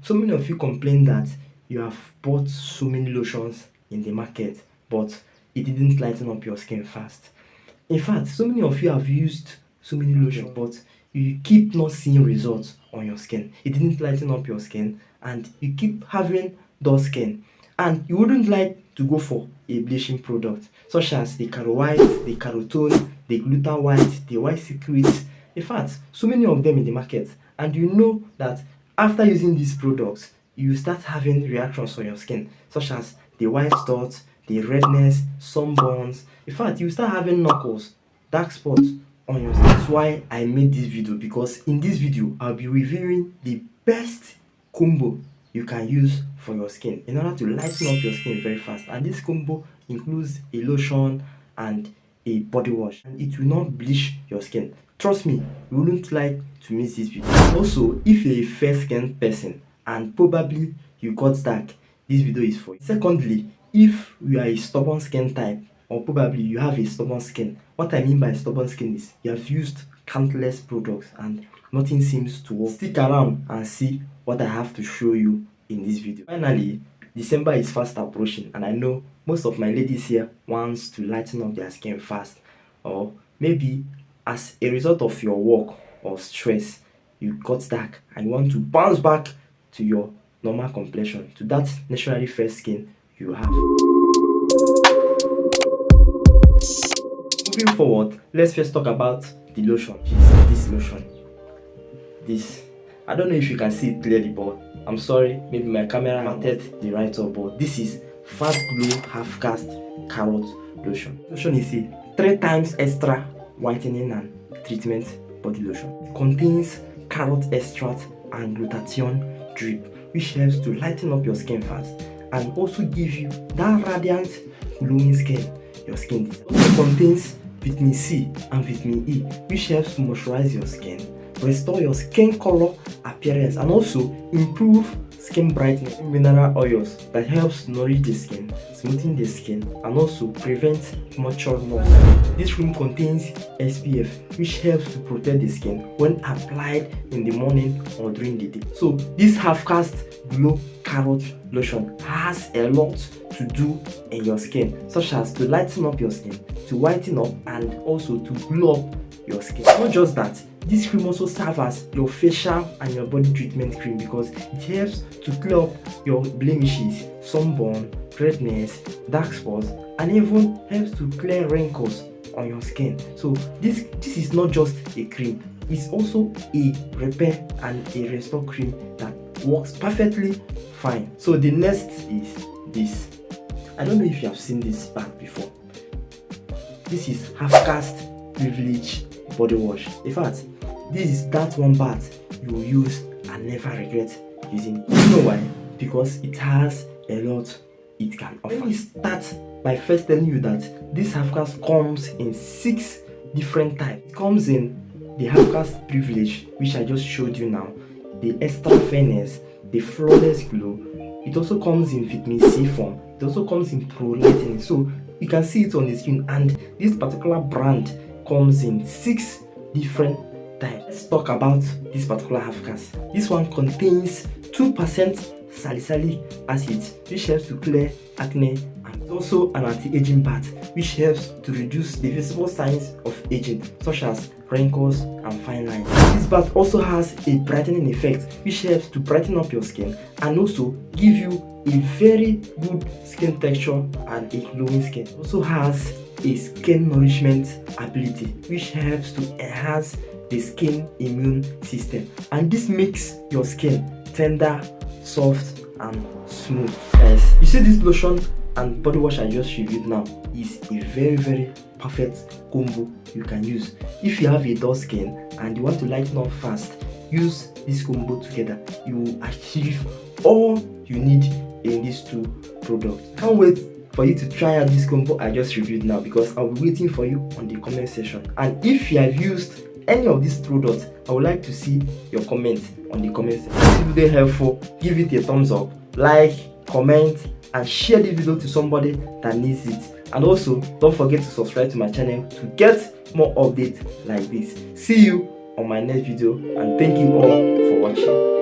So many of you complain that you have bought so many lotions in the market, but it didn't lighten up your skin fast. In fact, so many of you have used so many lotions, but you keep not seeing results on your skin. It didn't lighten up your skin, and you keep having dull skin. And you wouldn't like to go for a bleaching product, such as the Caro White, the Carotone, the Gluta White, the White Secret. In fact, so many of them in the market, and you know that after using these products, you start having reactions on your skin, such as the white spots, the redness, sunburns. In fact, you start having knuckles, dark spots on your skin. That's why I made this video, because in this video, I'll be reviewing the best combo you can use for your skin in order to lighten up your skin very fast. And this combo includes a lotion and a body wash, and it will not bleach your skin. Trust me, you wouldn't like to miss this video. Also, if you're a fair skin person and probably you got dark, this video is for you. Secondly, if you are a stubborn skin type, or probably you have a stubborn skin, what I mean by stubborn skin is you have used countless products and nothing seems to work. Stick around and see what I have to show you in this video. Finally, December is fast approaching, and I know most of my ladies here wants to lighten up their skin fast, or maybe as a result of your work or stress, you got dark and you want to bounce back to your normal complexion, to that naturally fair skin you have. Moving forward, let's first talk about the lotion. This lotion. This. I don't know if you can see it clearly, but I'm sorry, maybe my camera wanted the right up, but this is Fast Glow Half Cast Carrot Lotion. Lotion is a 3 times extra whitening and treatment body lotion. It contains carrot extract and glutathione drip, which helps to lighten up your skin fast and also give you that radiant glowing skin your skin deserves. It also contains vitamin C and vitamin E, which helps to moisturize your skin, restore your skin color appearance, and also improve skin brightening. Mineral oils that helps nourish the skin, smoothing the skin, and also prevent premature loss. This cream contains SPF, which helps to protect the skin when applied in the morning or during the day. So this half cast glow carrot lotion has a lot to do in your skin, such as to lighten up your skin, to whiten up, and also to glow up your skin. Not just that, this cream also serves as your facial and your body treatment cream, because it helps to clear up your blemishes, sunburn, redness, dark spots, and even helps to clear wrinkles on your skin. So this is not just a cream, it's also a repair and a restore cream that works perfectly fine. So the next is this. I don't know if you have seen this bag before. This is Half Cast Privilege Body Wash. In fact, this is that one part you will use and never regret using. You know why? Because it has a lot it can offer. Let me start by first telling you that this Half Cast comes in 6 different types. It comes in the Half Cast Privilege, which I just showed you now, the Extra Fairness, the Flawless Glow. It also comes in vitamin C form. It also comes in Pro Lightening. So you can see it on the screen, and this particular brand comes in 6 different types. Let's talk about this particular Half Cast. This one contains 2% salicylic acid, which helps to clear acne, and also an anti-aging part, which helps to reduce the visible signs of aging, such as wrinkles and fine lines. This bath also has a brightening effect, which helps to brighten up your skin and also give you a very good skin texture and a glowing skin. It also has a skin nourishment ability, which helps to enhance the skin immune system, and this makes your skin tender, soft, and smooth. Guys, you see this lotion and body wash I just reviewed now is a very perfect combo you can use. If you have a dull skin and you want to lighten up fast, use this combo together. You will achieve all you need in these 2 products. Can't wait for you to try out this combo I just reviewed now, because I'll be waiting for you on the comment section. And if you have used any of these products, I would like to see your comment on the comment section. If this video helpful, give it a thumbs up, like, comment, and share the video to somebody that needs it. And also, don't forget to subscribe to my channel to get more updates like this. See you on my next video, and thank you all for watching.